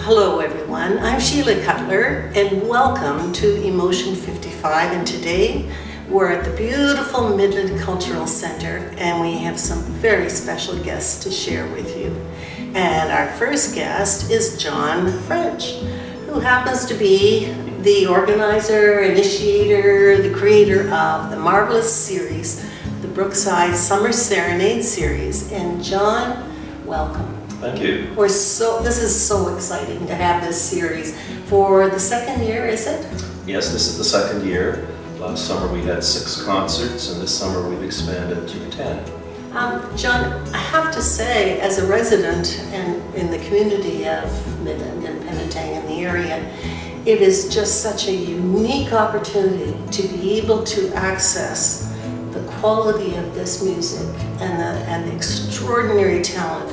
Hello everyone, I'm Sheila Cutler and welcome to Emotion 55, and today we're at the beautiful Midland Cultural Center and we have some very special guests to share with you. And our first guest is John French, who happens to be the organizer, initiator, the creator of the marvelous series, the Brookside Summer Serenade Series. And John, welcome. Thank you. This is so exciting to have this series for the second year, is it? Yes, this is the second year. Last summer we had 6 concerts, and this summer we've expanded to 10. John, I have to say, as a resident and in the community of Midland and Penetang in the area, it is just such a unique opportunity to be able to access the quality of this music and the extraordinary talent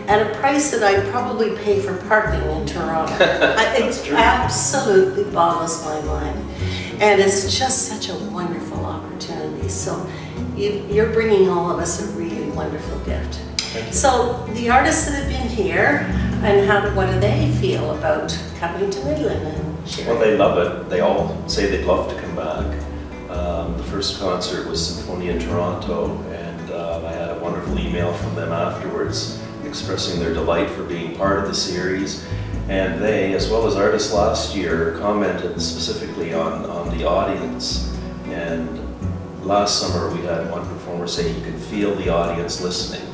at a price that I'd probably pay for parking in Toronto. It absolutely boggles my mind. And it's just such a wonderful opportunity. So you're bringing all of us a really wonderful gift. So the artists that have been here, and what do they feel about coming to Midland and sharing? Well, they love it. They all say they'd love to come back. The first concert was Symphony in Toronto, and I had a wonderful email from them afterwards expressing their delight for being part of the series. And they, as well as artists last year, commented specifically on the audience. And last summer we had one performer say he could feel the audience listening.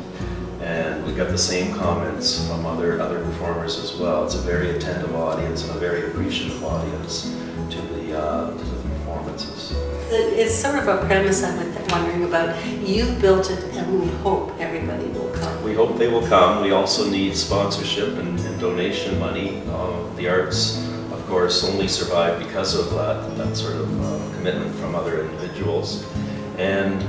And we got the same comments from other performers as well. It's a very attentive audience and a very appreciative audience to the performances. It's sort of a premise I've been wondering about. You've built it and we hope everybody will come. We hope they will come. We also need sponsorship and donation money. The arts, of course, only survive because of that sort of commitment from other individuals and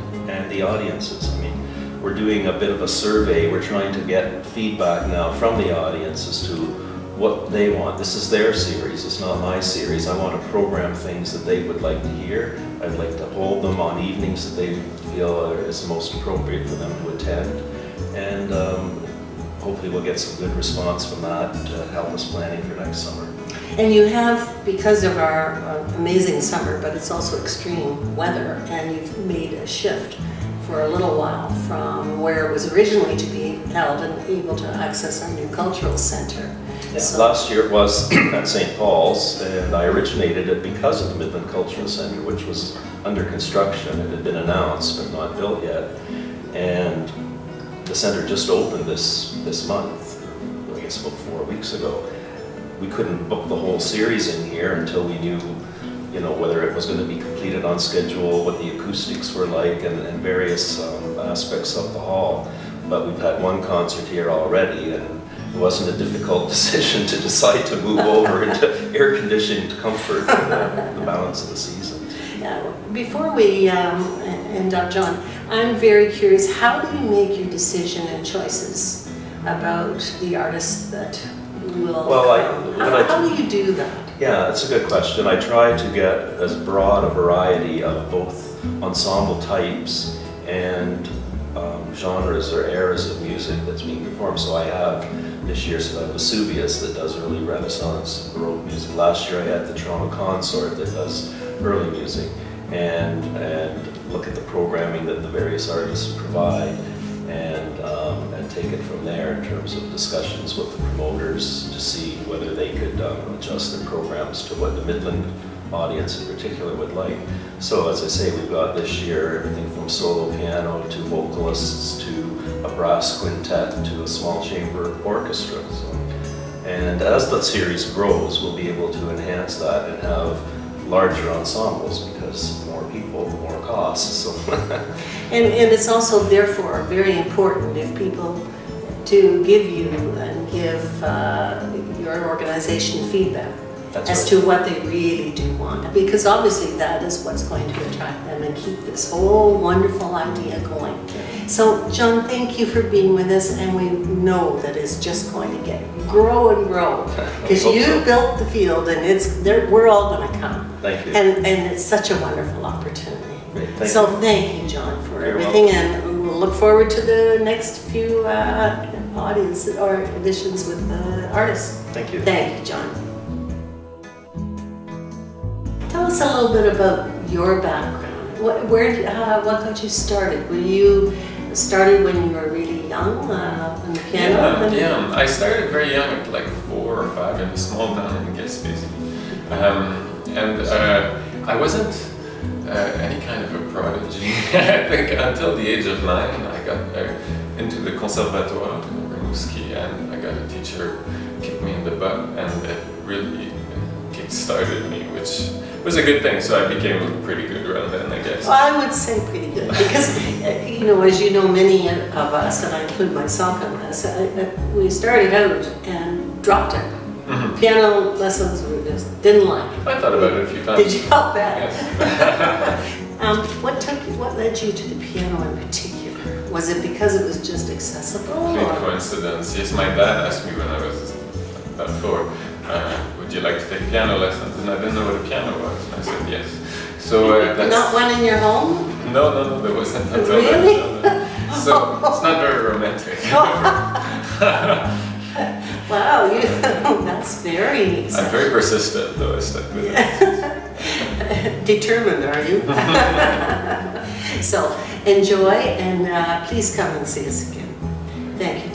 the audiences. I mean, we're doing a bit of a survey. We're trying to get feedback now from the audience as to what they want. This is their series, it's not my series. I want to program things that they would like to hear. I'd like to hold them on evenings that they feel is most appropriate for them to attend. And hopefully we'll get some good response from that to help us planning for next summer. And you have, because of our amazing summer, but it's also extreme weather, and you've made a shift for a little while from where it was originally to be held and able to access our new cultural center. Yeah, so last year it was at St. Paul's, and I originated it because of the Midland Cultural Center, which was under construction. It had been announced but not built yet. And the center just opened this month, I guess about 4 weeks ago. We couldn't book the whole series in here until we knew, whether it was going to be completed on schedule, what the acoustics were like, and various aspects of the hall. But we've had one concert here already, and it wasn't a difficult decision to decide to move over into air-conditioned comfort for the balance of the season. Before we end up, John, I'm very curious, how do you make your decision and choices about the artists that will come? How do you do that? Yeah, that's a good question. I try to get as broad a variety of both ensemble types and genres or eras of music that's being performed. So I have this year Vesuvius that does early Renaissance Baroque music. Last year I had the Toronto Consort that does early music, and look at the programming that the various artists provide and take it from there in terms of discussions with the promoters to see whether they could adjust their programs to what the Midland audience in particular would like. So as I say, we've got this year everything from solo piano to vocalists to a brass quintet to a small chamber orchestra. And as the series grows, we'll be able to enhance that and have larger ensembles, because the more people, the more costs. So and it's also therefore very important if people to give you and give your organization feedback as to what they really do want, because obviously that is what's going to attract them and keep this whole wonderful idea going. So John, thank you for being with us, and we know that it's just going to grow and grow, because you built the field and we're all going to come. Thank you. And it's such a wonderful opportunity. Great. Thank you, John, for everything, and we'll look forward to the next few audience or auditions with artists. Thank you. Thank you, John. Tell us a little bit about your background. What got you started? Were you started when you were really young on the piano? Yeah. I started very young, at like 4 or 5, in a small town in Gaspé. I wasn't any kind of a prodigy. I think until the age of 9, I got into the conservatoire in Rimouski, and I got a teacher kicked me in the butt, and it really kick-started me, which was a good thing. So I became pretty good around then, I guess. Well, I would say pretty good because, you know, as you know, many of us, and I include myself in this, we started out and dropped it. Mm-hmm. Piano lessons we just didn't like. I thought about it a few times. Did you help that? Yes. What led you to the piano in particular? Was it because it was just accessible? Complete coincidence. Yes, my dad asked me when I was about 4, would you like to take piano lessons? And I didn't know what a piano was. And I said yes. So that's... Not one in your home? No, there wasn't until really? then. So it's not very romantic. Wow, that's very... I'm very persistent, though. I stuck with it. Determined, are you? So enjoy, and please come and see us again. Thank you.